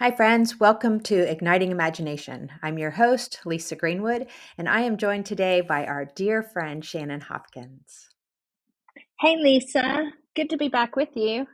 Hi, friends. Welcome to Igniting Imagination. I'm your host, Lisa Greenwood, and I am joined today by our dear friend, Shannon Hopkins. Hey, Lisa. Good to be back with you.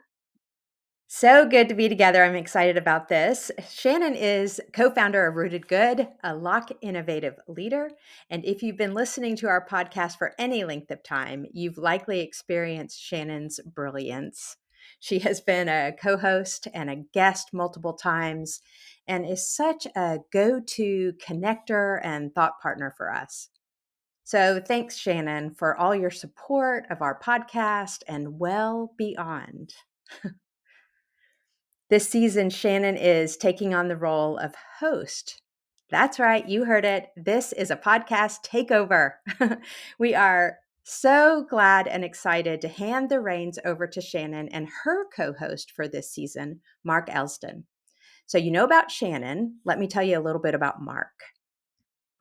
So good to be together. I'm excited about this. Shannon is co founder of Rooted Good, a Lock innovative leader. And if you've been listening to our podcast for any length of time, you've likely experienced Shannon's brilliance. She has been a co host and a guest multiple times and is such a go to connector and thought partner for us. So thanks, Shannon, for all your support of our podcast and well beyond. This season, Shannon is taking on the role of host. That's right, you heard it. This is a podcast takeover. We are so glad and excited to hand the reins over to Shannon and her co host for this season, Mark Elston. So, you know about Shannon. Let me tell you a little bit about Mark.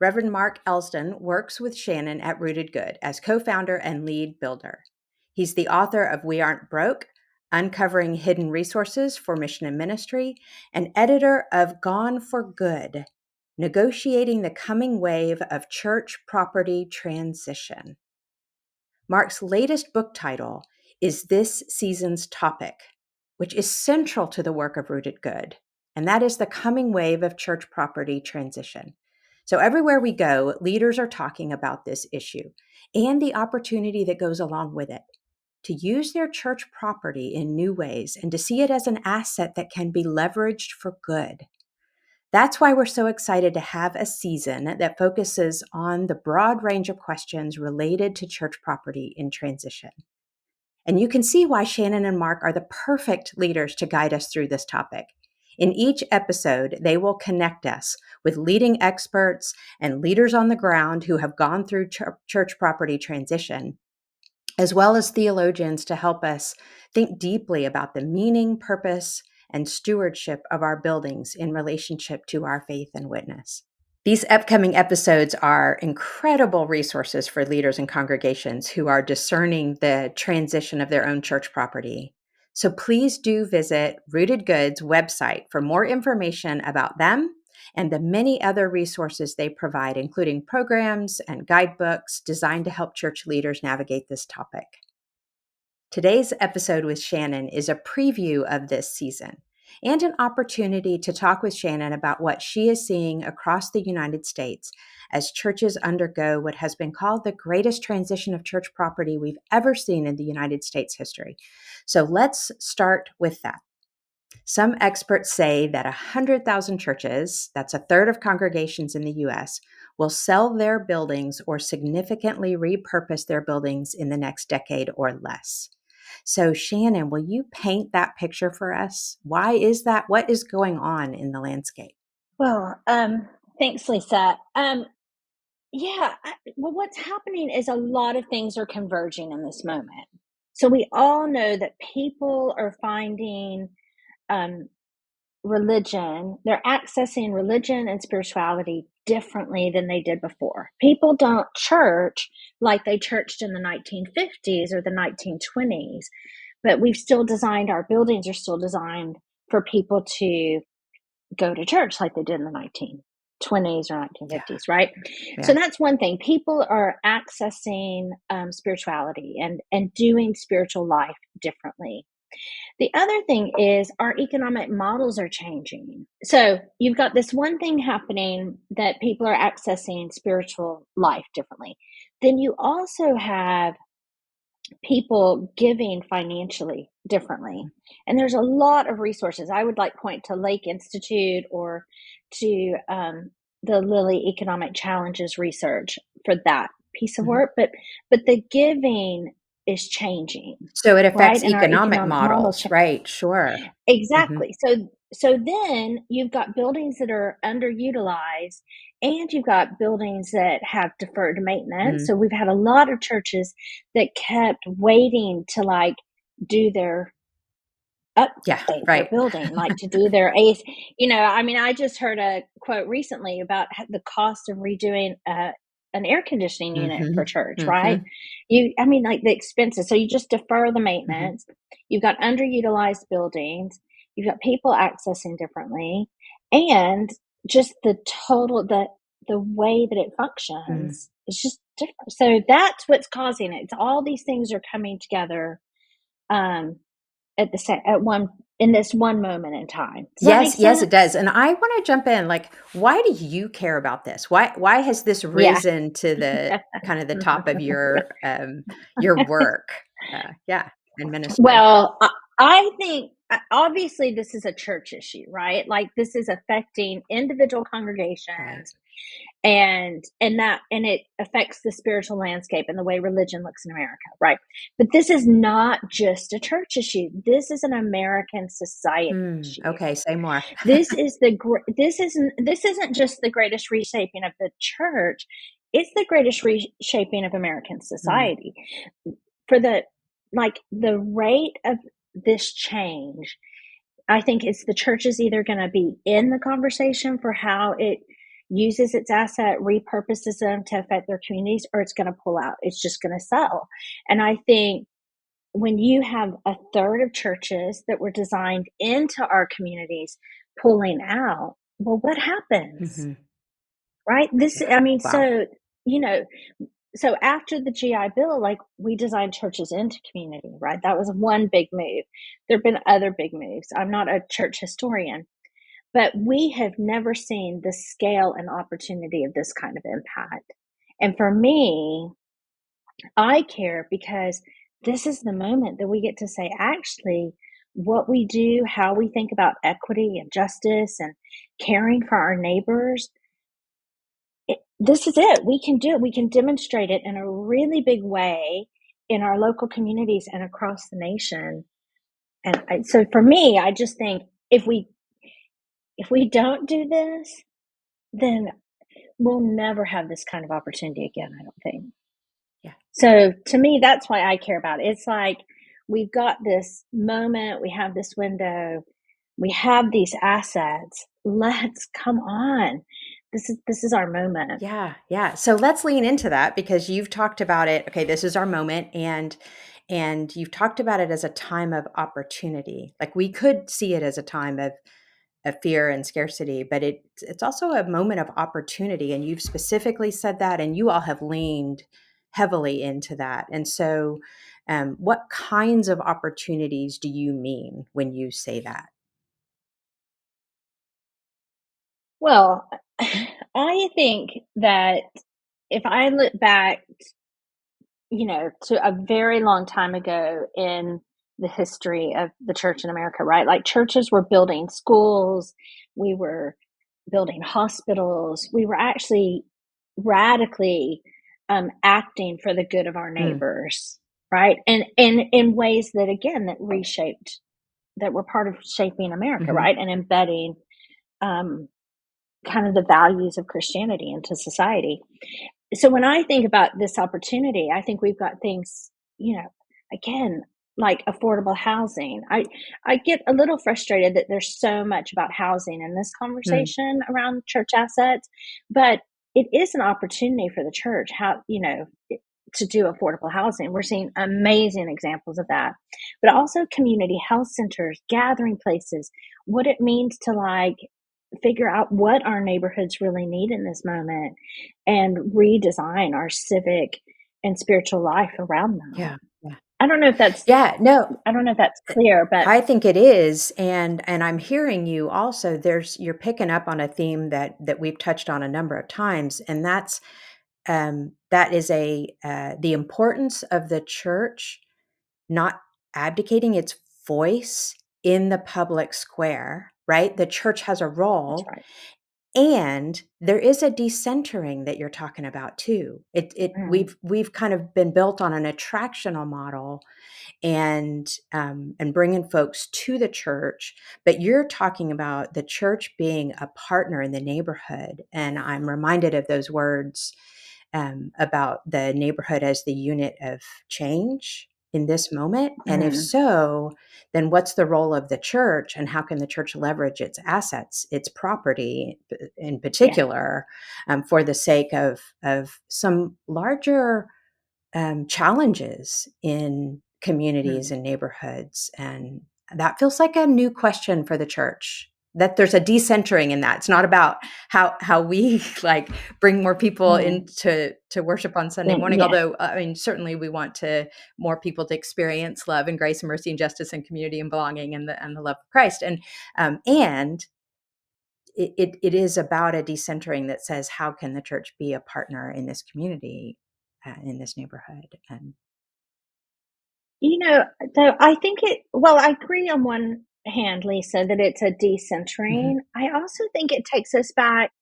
Reverend Mark Elston works with Shannon at Rooted Good as co founder and lead builder. He's the author of We Aren't Broke, Uncovering Hidden Resources for Mission and Ministry, and editor of Gone for Good, Negotiating the Coming Wave of Church Property Transition. Mark's latest book title is this season's topic, which is central to the work of Rooted Good, and that is the coming wave of church property transition. So everywhere we go, leaders are talking about this issue and the opportunity that goes along with it to use their church property in new ways and to see it as an asset that can be leveraged for good. That's why we're so excited to have a season that focuses on the broad range of questions related to church property in transition. And you can see why Shannon and Mark are the perfect leaders to guide us through this topic. In each episode, they will connect us with leading experts and leaders on the ground who have gone through church property transition, as well as theologians to help us think deeply about the meaning, purpose, and stewardship of our buildings in relationship to our faith and witness. These upcoming episodes are incredible resources for leaders and congregations who are discerning the transition of their own church property. So please do visit Rooted Good's website for more information about them and the many other resources they provide, including programs and guidebooks designed to help church leaders navigate this topic. Today's episode with Shannon is a preview of this season and an opportunity to talk with Shannon about what she is seeing across the United States as churches undergo what has been called the greatest transition of church property we've ever seen in the United States history. So let's start with that. Some experts say that 100,000 churches, that's a third of congregations in the U.S., will sell their buildings or significantly repurpose their buildings in the next decade or less. So, Shannon, will you paint that picture for us? Why is that? What is going on in the landscape? Well, thanks, Lisa. What's happening is a lot of things are converging in this moment. So we all know that people are finding they're accessing religion and spirituality differently than they did before. People don't church like they churched in the 1950s or the 1920s, but our buildings are still designed for people to go to church like they did in the 1920s or 1950s, right? Yeah. So that's one thing. People are accessing spirituality and doing spiritual life differently. The other thing is our economic models are changing. So you've got this one thing happening that people are accessing spiritual life differently. Then you also have people giving financially differently. And there's a lot of resources. I would point to Lake Institute or to the Lilly Economic Challenges research for that piece of work. But the giving is changing. So it affects Right? And our economic economic models models, change. right? Sure. Exactly. So then you've got buildings that are underutilized and you've got buildings that have deferred maintenance. So we've had a lot of churches that kept waiting to do their update their building, to do their ACE. I just heard a quote recently about the cost of redoing an air conditioning unit for church, right? The expenses. So you just defer the maintenance. You've got underutilized buildings. You've got people accessing differently. and just the way that it Mm. functions is just different. So that's what's causing it. It's all these things are coming together um, at the same at one in this one moment in time. Does that make Yes, yes, it does. sense? And I want to jump in. Like, why do you care about this? Why has this Yeah. risen to the kind of the top of your work? Yeah, and ministry. Well, I think obviously this is a church issue, right? Like this is affecting individual Right. congregations and it affects the spiritual landscape and the way religion looks in America, right? But this is not just a church issue. This is an American society issue. Okay, say more. This isn't just the greatest reshaping of the church. It's the greatest reshaping of American Mm, society. For the rate of this change, I think it's the church is either going to be in the conversation for how it uses its asset, repurposes them to affect their communities, or it's going to pull out. It's just going to sell. And I think when you have a third of churches that were designed into our communities pulling out, well, what happens? mhm. Right? Yeah. I mean, Wow. you know, so after the GI Bill, like we designed churches into community, right? That was one big move. There have been other big moves. I'm not a church historian, but we have never seen the scale and opportunity of this kind of impact. And for me, I care because this is the moment that we get to say, actually, what we do, how we think about equity and justice and caring for our neighbors, this is it. We can do it. We can demonstrate it in a really big way in our local communities and across the nation. So for me, I just think if we don't do this, then we'll never have this kind of opportunity again, I don't think. Yeah. So to me, that's why I care about it. It's like we've got this moment, we have this window, we have these assets. Let's come on. This is our moment. Yeah, yeah. So let's lean into that because you've talked about it. Okay, this is our moment, and you've talked about it as a time of opportunity. Like we could see it as a time of fear and scarcity, but it's also a moment of opportunity. And you've specifically said that, and you all have leaned heavily into that. And so, what kinds of opportunities do you mean when you say that? Well, I think that if I look back, to a very long time ago in the history of the church in America, right? Like churches were building schools, we were building hospitals, we were actually radically acting for the good of our Mm, neighbors, right? And in ways that, again, that were part of shaping America, hmm. right? And embedding um, kind of the values of Christianity into society. So when I think about this opportunity, I think we've got things, again, like affordable housing. I get a little frustrated that there's so much about housing in this Mm, conversation around church assets, but it is an opportunity for the church to do affordable housing. We're seeing amazing examples of that. But also community health centers, gathering places, what it means to figure out what our neighborhoods really need in this moment and redesign our civic and spiritual life around them. yeah, yeah, I don't know if that's yeah. No, I don't know if that's clear, but I think it is, and I'm hearing you also. You're picking up on a theme that we've touched on a number of times, and that is the importance of the church not abdicating its voice in the public square. Right, the church has a that's role, right. and there is a decentering that you're talking about too. Mm, We've kind of been built on an attractional model and bringing folks to the church, but you're talking about the church being a partner in the neighborhood, and I'm reminded of those words about the neighborhood as the unit of change in this moment. And if mm, so, then what's the role of the church, and how can the church leverage its assets, its property in yeah. particular, for the sake of some larger challenges in communities Mm. and neighborhoods. And that feels like a new question for the church that there's a decentering in that. It's not about how we like bring more people Mm. into to worship on Sunday morning. Yeah. Although I mean, certainly we want to more people to experience love and grace and mercy and justice and community and belonging and the love of Christ. And it is about a decentering that says, how can the church be a partner in this community, in this neighborhood? And You know, though I think well, I agree on one hand, Lisa, that it's a decentering. mhm. I also think it takes us back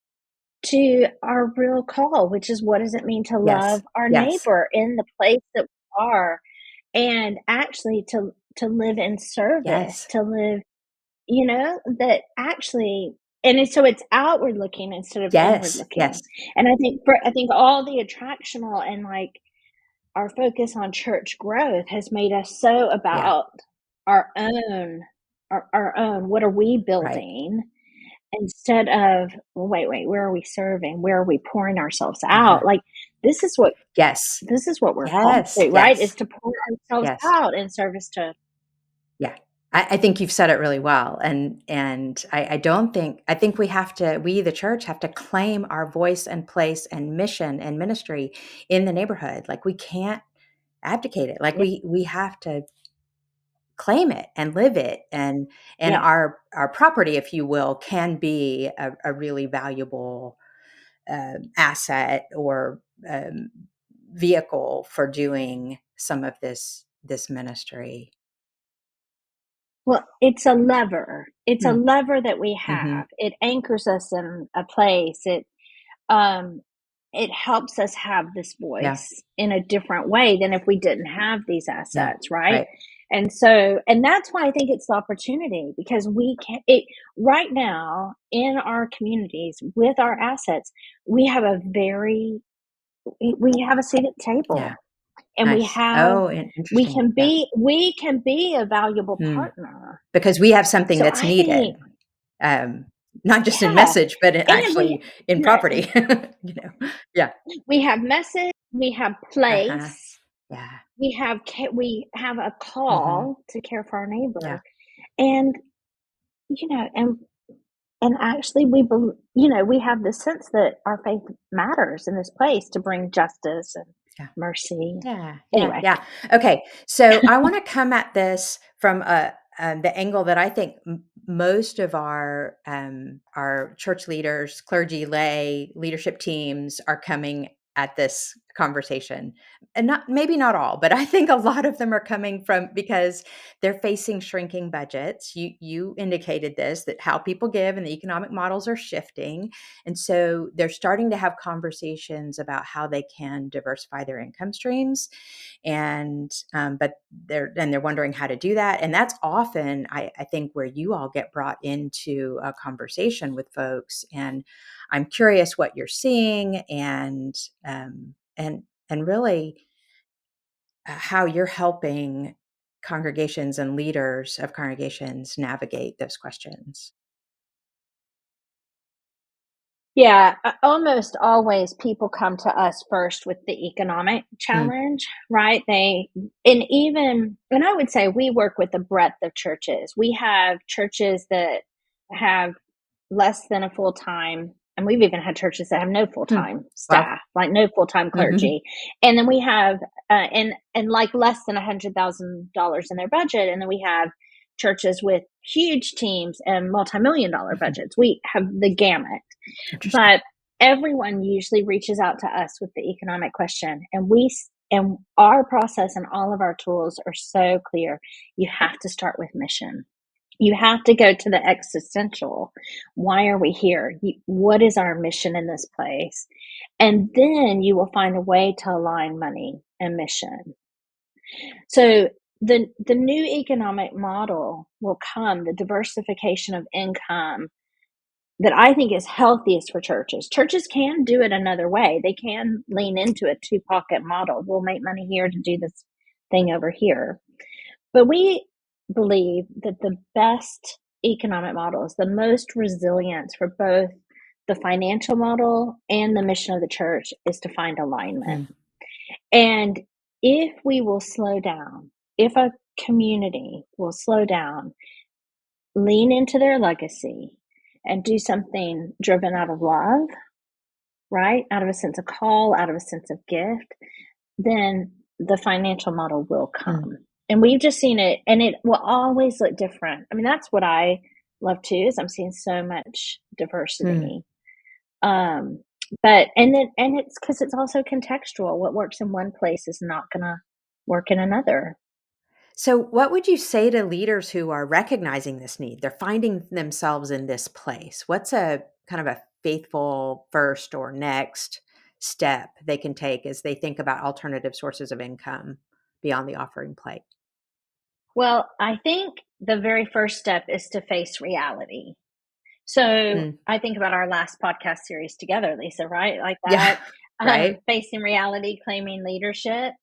to our real call, which is what does it mean to love Yes, our yes, neighbor in the place that we are, and actually to live in service, yes, to live, that actually, so it's outward looking instead of inward yes, yes, looking. And I think all the attractional and like our focus on church growth has made us so yeah, about our own our own, what are we right, building, instead of, well, wait, where are we serving, where are we pouring ourselves uh-huh. out, like this is what Yes, this is what we're called yes, to, right, is yes, to pour ourselves yes. out in service to. Yeah. I think you've said it really well. And I don't think I think we, the church, have to claim our voice and place and mission and ministry in the neighborhood. Like we can't abdicate it. Like Yeah, we have to claim it and live it. And yeah. our property, if you will, can be a really valuable asset or vehicle for doing some of this ministry. Well, it's a Mm. lever that we Hmm. have, it anchors us in a place, um it helps us have this Yeah. voice in a different way than if we didn't have these Yeah. assets, right? Right. And that's why I think it's the opportunity, because we can it right now in our communities with our assets, we have we have a seat at the Yeah. table, and Nice. Oh, interesting. Yeah. we can be a valuable Mm. partner. Because we have something So that's I needed, think, um, not just in yeah, message, but and we actually in right, property. You know? Yeah. we have message, we have Uh-huh. place, Yeah. we have a Mhm. call to care for our Yeah. neighbor, and you know, and actually we have this sense that our faith matters in this place to bring justice and Yeah. mercy. Yeah, yeah, Anyway, yeah. Okay, so I want to come at this from the angle that I think most of our church leaders, clergy, lay leadership teams are coming at this conversation, and not maybe not all, but I think a lot of them are coming from because they're facing shrinking budgets. You indicated this, that how people give and the economic models are shifting, and so they're starting to have conversations about how they can diversify their income streams. And but they're wondering how to do that. And that's often, I think, where you all get brought into a conversation with folks. And I'm curious what you're seeing um, and and really how you're helping congregations and leaders of congregations navigate those questions. yeah, almost always people come to us first with the economic Mm. challenge, right? And I would say we work with a breadth of churches. We have churches that have less than a full time, and we've even had churches that have no full Hmm. time Wow. staff, like no full time Hmm. clergy. And then we have, and like less than $100,000 in their budget. And then we have churches with huge teams and multi-million dollar Hmm. budgets. We have the gamut, Interesting. but everyone usually reaches out to us with the economic question, and our process and all of our tools are so clear. You have to start with mission. You have to go to the existential. Why are we here? What is our mission in this place? And then you will find a way to align money and mission. So the new economic model will come, the diversification of income, that I think is healthiest for churches. Churches can do it another way. They can lean into a two pocket model. We'll make money here to do this thing over here. But we believe that the best economic model is the most resilient for both the financial model and the mission of the church is to find alignment. Mm. And if we will slow down, if a community will slow down, lean into their legacy, and do something driven out of love, right? Out of a sense of call, out of a sense of gift, then the financial model will Mm, come. And we've just seen it, and it will always look different. I mean, that's what I love too, is I'm seeing so much mm. diversity. Um, but and it's because it's also contextual. What works in one place is not gonna work in another. So, what would you say to leaders who are recognizing this need? They're finding themselves in this place. What's a kind of a faithful first or next step they can take as they think about alternative sources of income beyond the offering plate? Well, I think the very first step is to face reality. So Mm. I think about our last podcast series together, Lisa, right? Like Yeah. that, Right. facing reality, claiming leadership.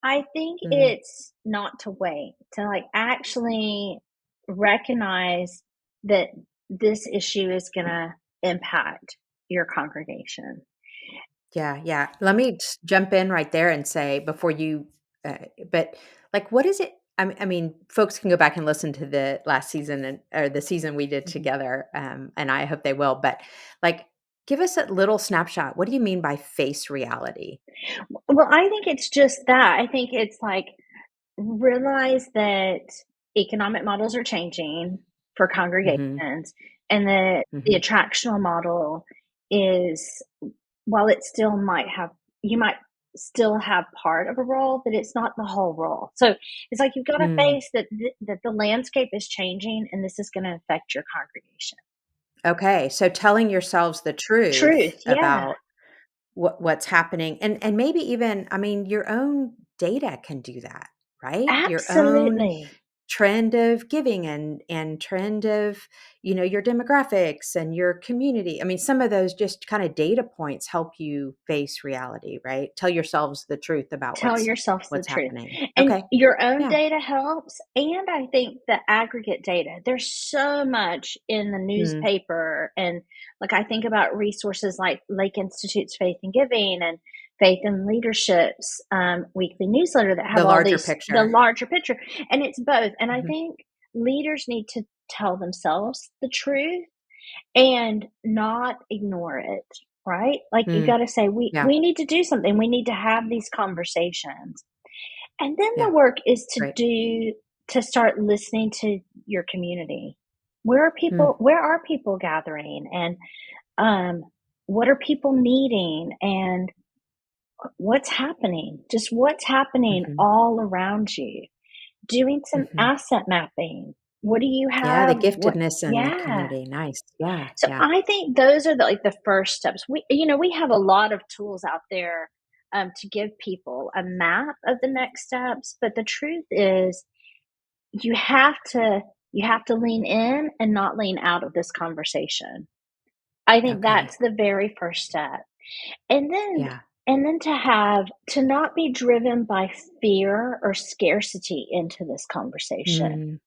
I think Mm. it's not to wait, to like actually recognize that this issue is going to impact your congregation. Yeah, yeah. Let me just jump in right there and say before you, uh, but like, what is it? I mean, folks can go back and listen to the last season and or the season we did Mhm. together, and I hope they will. But like, give us a little snapshot. What do you mean by face reality? Well, I think it's just that. I think it's like realize that economic models are changing for Hmm. congregations, and that the Hmm. attractional model is, while it still might have, you might still have part of a role, but it's not the whole role. So it's like you've got to Mm. face that that the landscape is changing, and this is going to affect your congregation. Okay, so telling yourselves the truth Truth, yeah, about what's happening and maybe even, I mean, your own data can do that, right? Your own absolutely. trend of giving and trend of, your demographics and your community. I mean, some of those just kind of data points help you face reality, right? Tell yourselves the truth about Tell what's yourselves the what's truth. happening. And Okay. your own Yeah. data helps. And I think the aggregate data, there's so much in the Mm. newspaper. And like I think about resources like Lake Institute's Faith and Giving and Faith and Leadership's weekly newsletter that have The all larger these, the picture. larger picture. And it's both. And I Mhm. think leaders need to tell themselves the truth and not ignore it, right? Like you Mm. got to say, Yeah. we need to do something. We need to have these conversations. And then the Yeah. work is Great. to start listening to your community. Mm. Where are people gathering, and um what are people needing, and what's happening? Just what's happening Mhm. all around you. Doing some Mhm. asset mapping. What do you Yeah, the have? What giftedness in the Yeah. community. Nice. Yeah, So yeah. I think those are like the first steps. We have a lot of tools out there to give people a map of the next steps, but the truth is you have to you have to lean in and not lean out of this conversation. I think Okay. that's the very first step. And then Yeah. to not be driven by fear or scarcity into this conversation.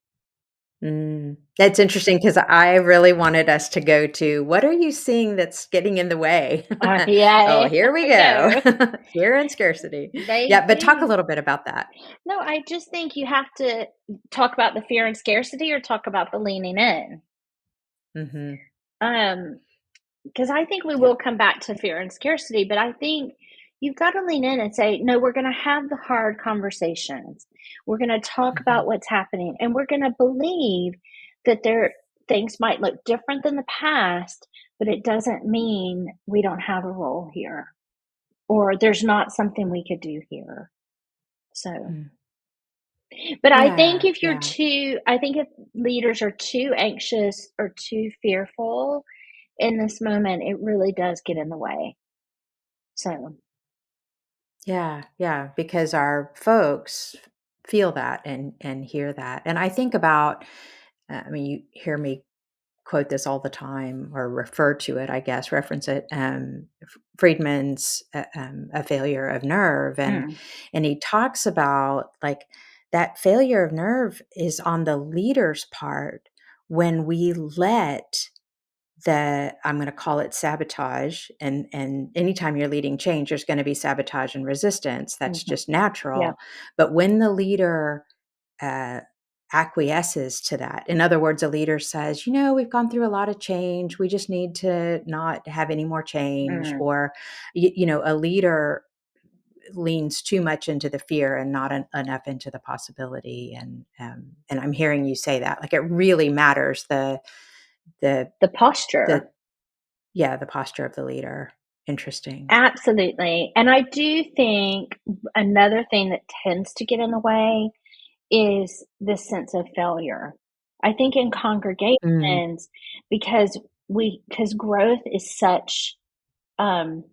Mm, mm. That's interesting because I really wanted us to go to, what are you seeing that's getting in the way? Oh, Yeah, here we there we go. go. Fear and scarcity. They Yeah, but talk a do. little bit about that. No, I just think you have to talk about the fear and scarcity or talk about the leaning in. Mhm. Um, because I think we Yeah. will come back to fear and scarcity, but I think you've got to lean in and say, no, we're going to have the hard conversations. We're going to talk Mhm. about what's happening, and we're going to believe that things might look different than the past, but it doesn't mean we don't have a role here or there's not something we could do here. So, Mm. but Yeah, yeah. I think if leaders are too anxious or too fearful in this moment, it really does get in the way. So, Yeah, yeah, because our folks feel that and hear that. And I think about, I mean, you hear me quote this all the time or refer to it, I guess, reference it. Friedman's A Failure of Nerve, mm, and he talks about like that failure of nerve is on the leader's part when we let the, I'm going to call it sabotage, and anytime you're leading change there's going to be sabotage and resistance. That's mhm, just yep, natural. But when the leader uh, acquiesces to that. In other words, a leader says, we've gone through a lot of change. We just need to not have any more change. Mm. Or, a leader leans too much into the fear and not enough into the possibility. And I'm hearing you say that, like, it really matters the The posture. the yeah, the posture of the leader. Interesting. Absolutely. And I do think another thing that tends to get in the way is this sense of failure. I think in Mm, congregations, because growth is such, um,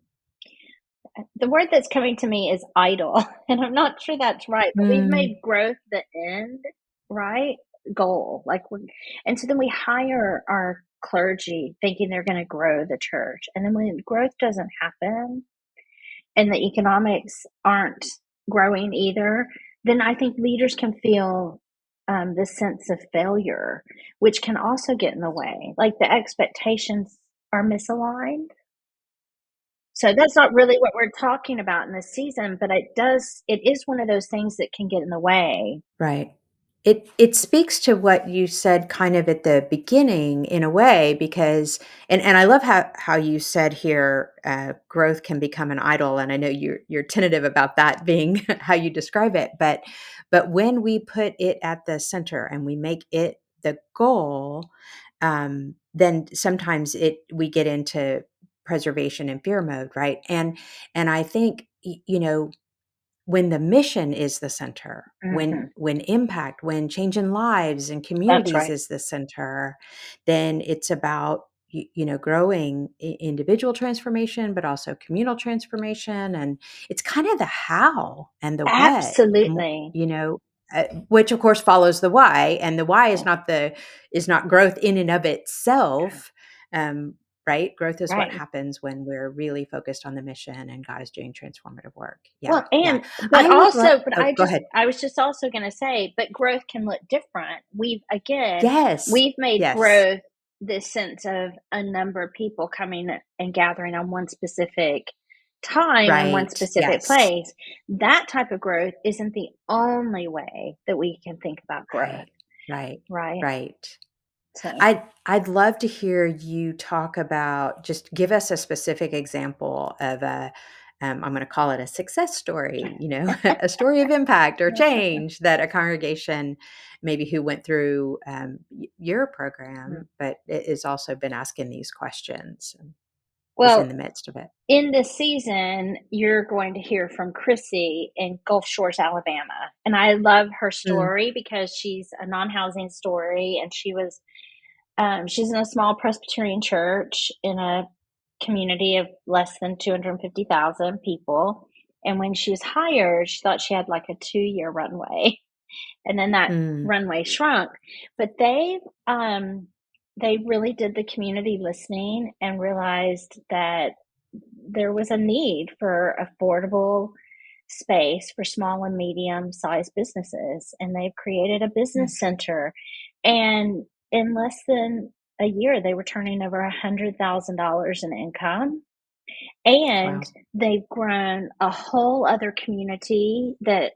the word that's coming to me is idle, and I'm not sure that's right, but we've mm, made growth the end, right? Goal. And so then we hire our clergy thinking they're going to grow the church. And then when growth doesn't happen and the economics aren't growing either, then I think leaders can feel this sense of failure, which can also get in the way. Like the expectations are misaligned. So that's not really what we're talking about in this season, but it is one of those things that can get in the way. right. It speaks to what you said kind of at the beginning in a way, because and I love how you said here, growth can become an idol, and I know you're tentative about that being how you describe it, but when we put it at the center and we make it the goal, then sometimes we get into preservation and fear mode, right? And I think when the mission is the center, when Mhm. when impact, when change in lives and That's communities right. is the center, then it's about growing individual transformation, but also communal transformation, and it's kind of the how and the what, Absolutely. which of course follows the why, and the why is not growth in and of itself. Um, right? Growth is what Right. happens when we're really focused on the mission and God is doing transformative work. Yeah, Well, yeah. and but I would love. also, but Oh, go ahead. I was just also going to say, but growth can look different. Yes, We've made yes. growth this sense of a number of people coming and gathering on one specific time in one Right. specific Yes. place. That type of growth isn't the only way that we can think about growth, Right. Right. right? Right. So, I'd love to hear you talk about, just give us a specific example of I'm going to call it a success story, a story of impact or change that a congregation maybe who went through your program, but it has also been asking these questions and is in well, the midst of it. in this season, you're going to hear from Chrissy in Gulf Shores, Alabama. And I love her Mm, story because she's a non housing story. And she's in a small Presbyterian church in a community of less than 250,000 people. And when she was hired, she thought she had like a 2-year runway. And then that mm, runway shrunk. But they really did the community listening and realized that there was a need for affordable space for small and medium sized businesses, and they've created a mm. business center. And in less than a year, they were turning over $100,000 in income, and Wow. they've grown a whole other community that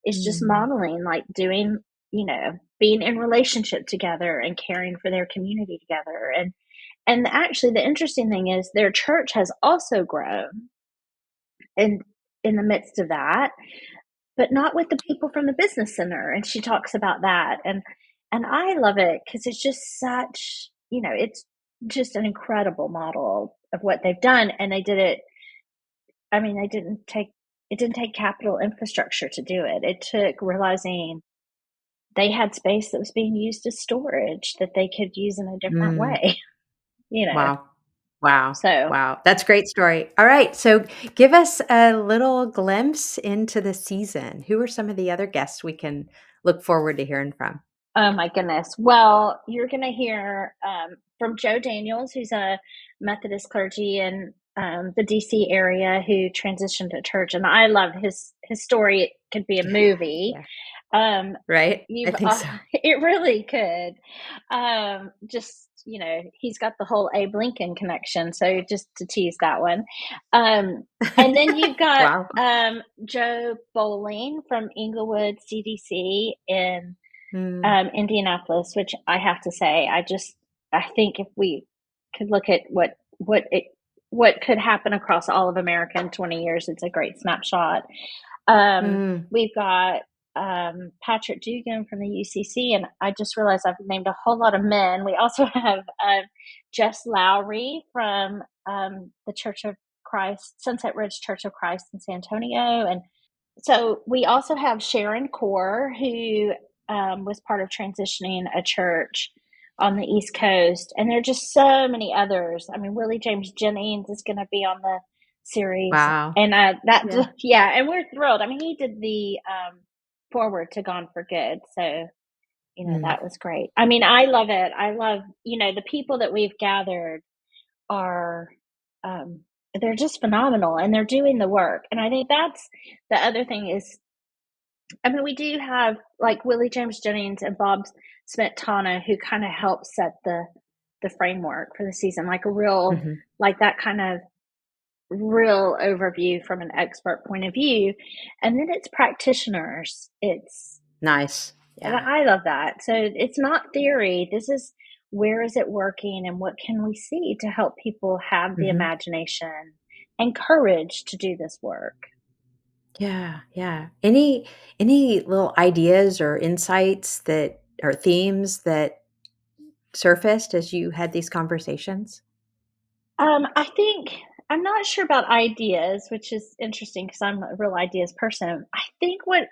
is just Mm, modeling, like doing, being in relationship together and caring for their community together. And actually, the interesting thing is their church has also grown in in the midst of that, but not with the people from the business center. And she talks about that, and I love it because it's just such, it's just an incredible model of what they've done, and they did it. I mean, it didn't take capital infrastructure to do it. It took realizing they had space that was being used as storage that they could use in a different mm. way. you know. Wow. Wow. So Wow. That's a great story. All right. So give us a little glimpse into the season. Who are some of the other guests we can look forward to hearing from? oh my goodness. Well, you're going to hear from Joe Daniels, who's a Methodist clergy in the DC area who transitioned to church, and I love his story. It could be a Yeah. movie. Yeah. Um, Right? I think so. it really could. Just he's got the whole Abe Lincoln connection. So just to tease that one. And then you've got Wow. Joe Bowling from Inglewood CDC in Mm. Indianapolis, which I have to say, I think if we could look at what could happen across all of America in 20 years, it's a great snapshot. Mm. We've got Patrick Dugan from the UCC, and I just realized I've named a whole lot of men. We also have Jess Lowry from the Church of Christ, Sunset Ridge Church of Christ in San Antonio, and so we also have Sharon Core, who was part of transitioning a church on the East Coast, and there are just so many others. I mean, Willie James Jennings is going to be on the series, Wow. and that Yeah. yeah, and we're thrilled. I mean, he did the forward to Gone for Good, so Mm. that was great. I mean, I love it. I love the people that we've gathered are um, they're just phenomenal, and they're doing the work. And I think that's the other thing is, I mean, we do have like Willie James Jennings and Bob Smetana who kind of help set the framework for the season, like a real Hmm. like that kind of real overview from an expert point of view, and then it's practitioners. It's Nice. And Yeah. I love that. So it's not theory. This is where is it working and what can we see to help people have the Hmm. imagination and courage to do this work. Yeah. Yeah. Any little ideas or insights that or themes that surfaced as you had these conversations? I think I'm not sure about ideas, which is interesting because I'm a real ideas person. I think what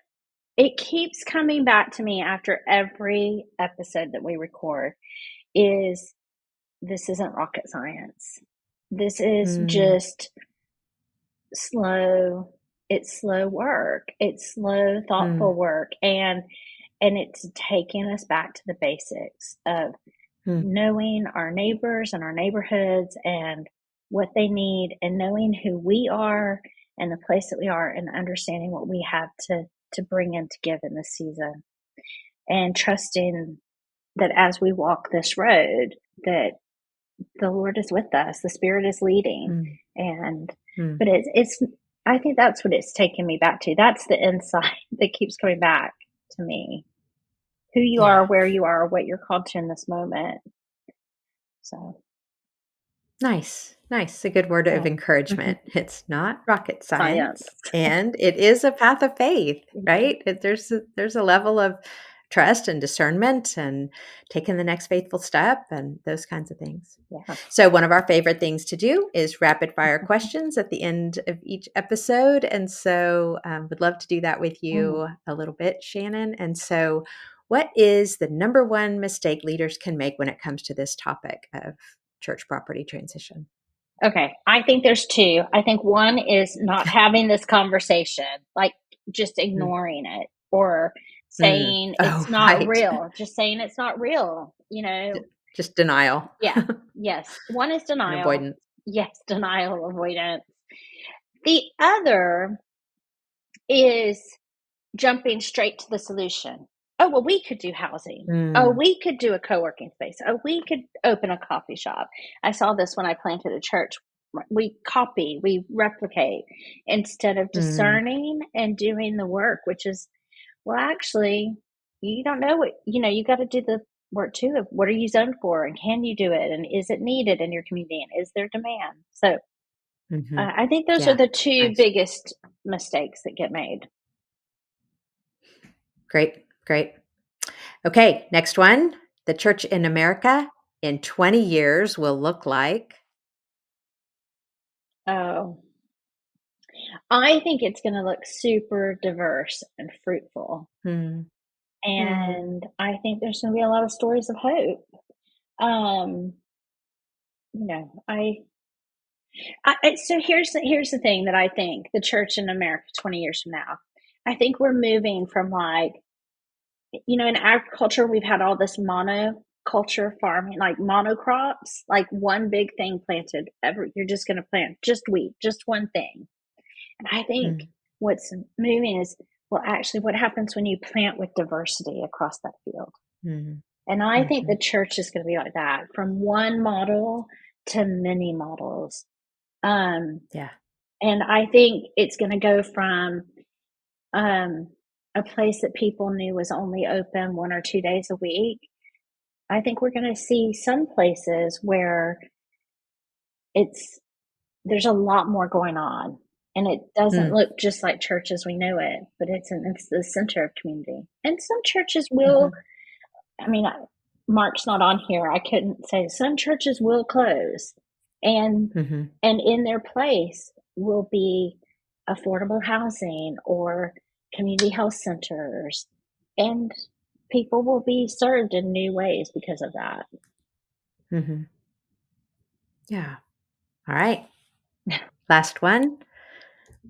it keeps coming back to me after every episode that we record is this isn't rocket science. This is Mm. just slow. It's slow work. It's slow, thoughtful Mm. work, and it's taking us back to the basics of Mm. knowing our neighbors and our neighborhoods and what they need, and knowing who we are and the place that we are, and understanding what we have to bring and to give in this season, and trusting that as we walk this road that the Lord is with us, the Spirit is leading, Mm. and Mm. but it's I think that's what it's taken me back to. That's the insight that keeps coming back to me. Who you are, Yeah. where you are, what you're called to in this moment. So Nice, nice. A good word of yeah. encouragement. It's not rocket Science. science, and it is a path of faith, Yeah. right? There's a level of trust and discernment and taking the next faithful step and those kinds of things. Yeah. So one of our favorite things to do is rapid fire questions at the end of each episode, and so would love to do that with Mm. you a little bit, Shannon. And so, what is the number one mistake leaders can make when it comes to this topic of church property transition? Okay. I think there's two. I think one is not having this conversation, like just Mm. ignoring it, or Mm. saying it's Oh, not right. real, just saying it's not real. Just denial Yeah. Yes. One is and denial. avoidance. Yes, denial, avoidance. The other is jumping straight to the solution. Oh, well, we could do housing. Oh, Mm. we could do a co working space. Oh, we could open a coffee shop. I saw this when I planted a church. We copy, we replicate instead of Mm. discerning and doing the work, which is, well, actually, you don't know what, you got to do the work too of what are you zoned for, and can you do it, and is it needed in your community, and is there demand? So Mhm. I think those are Yeah. the two Nice. biggest mistakes that get made. Great. Great. Okay, next one. The church in America in 20 years will look like. Oh, I think it's going to look super diverse and fruitful. Mm. Mm. And I think there's going to be a lot of stories of hope. Um, you know, so here's the thing that I think the church in America 20 years from now. I think we're moving from like, in agriculture, we've had all this monoculture farming, like monocrops, like one big thing planted. You're just going to plant just wheat, just one thing. And I think Mm. what's moving is, well, actually, what happens when you plant with diversity across that field? Mm. And I think the Mhm. church is going to be like that, from one model to many models. Um, Yeah. and I think it's going to go from um, a place that people knew was only open 1 or 2 days a week. I think we're going to see some places where it's there's a lot more going on, and it doesn't Mm, look just like church as we know it, but it's the center of community. And some churches will, mhm, I mean, Mark's not on here. I couldn't say some churches will close, and mhm. and in their place will be affordable housing or community health centers, and people will be served in new ways because of that. Mhm. Yeah. All right. Last one.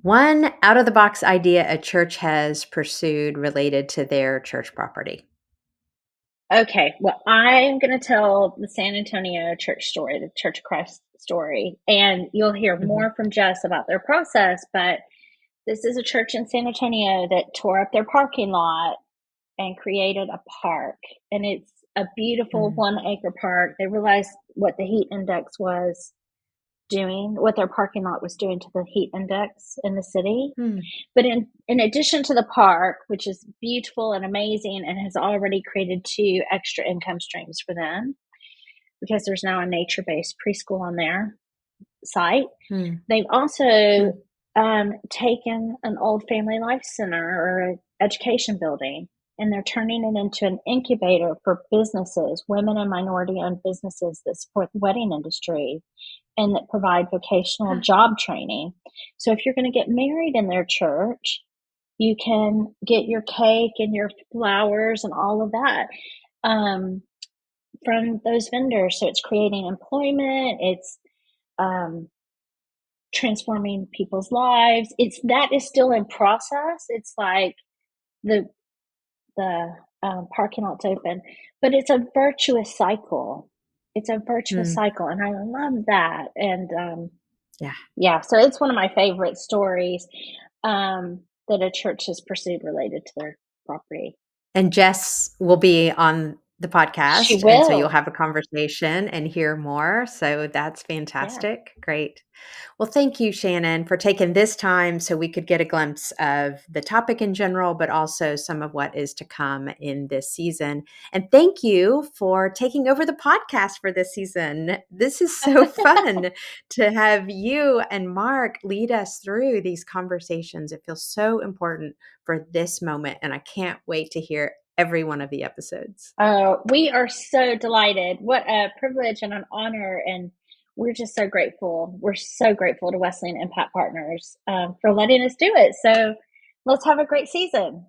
One out of the box idea a church has pursued related to their church property. Okay, well, I'm going to tell the San Antonio church story, the Church of Christ story, and you'll hear Mhm. more from Jess about their process. But this is a church in San Antonio that tore up their parking lot and created a park. And it's a beautiful Mm. 1 acre park. They realized what the heat index was doing, what their parking lot was doing to the heat index in the city. Mm. But in addition to the park, which is beautiful and amazing and has already created 2 extra income streams for them, because there's now a nature based preschool on their site, Mm. they've also Mm. taken an old family life center or an education building, and they're turning it into an incubator for businesses, women and minority owned businesses that support the wedding industry and that provide vocational Huh. job training. So if you're going to get married in their church, you can get your cake and your flowers and all of that um, from those vendors. So it's creating employment. It's um, transforming people's lives. It's that is still in process. It's like the parking lot's open, but it's a virtuous cycle. It's a virtuous Mm. cycle, and I love that. And Yeah. yeah, so it's one of my favorite stories that a church has pursued related to their property. And Jess will be on the She podcast, and so you'll will. have a conversation and hear more, so that's Yeah. fantastic. Great. Well, thank you, Shannon, for taking this time so we could get a glimpse of the topic in general, but also some of what is to come in this season. And thank you for taking over the podcast for this season. This is so fun to have you and Mark lead us through these conversations. It feels so important for this moment, and I can't wait to hear every one of the episodes. We are so delighted. What a privilege and an honor. And we're just so grateful. We're so grateful to Wesleyan Impact Partners for letting us do it. So let's have a great season.